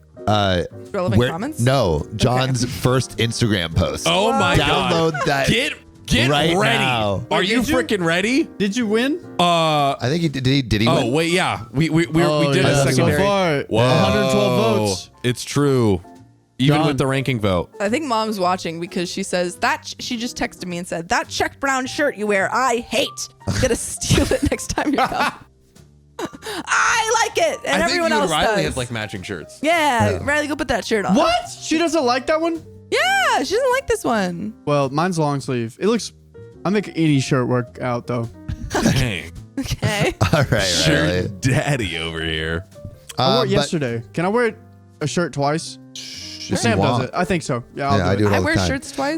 Relevant comments? No, John's first Instagram post. Oh my god! Download that. Get right ready. now. Are Wait, you did you? freaking ready? Did you win? I think he did he Oh win? wait, yeah. We did Oh, a yeah, secondary. So far, Whoa. 112 votes. It's true. Even John. with the ranking vote. I think mom's watching because she says that she just texted me and said that check brown shirt you wear I hate. Gonna steal it next time you come. I like it, and I everyone think you else and Riley does. have like matching shirts. Yeah, Riley, go put that shirt on. What? She doesn't like that one? Yeah, she doesn't like this one. Well, mine's long sleeve. It looks. I make any shirt work out though. Dang. Okay. All right, Shirt right. daddy over here. I wore it But yesterday. Can I wear a shirt twice? if you Sam does want. it. I think so. Yeah, I'll Yeah, do I it. do it all I the wear time. shirts twice.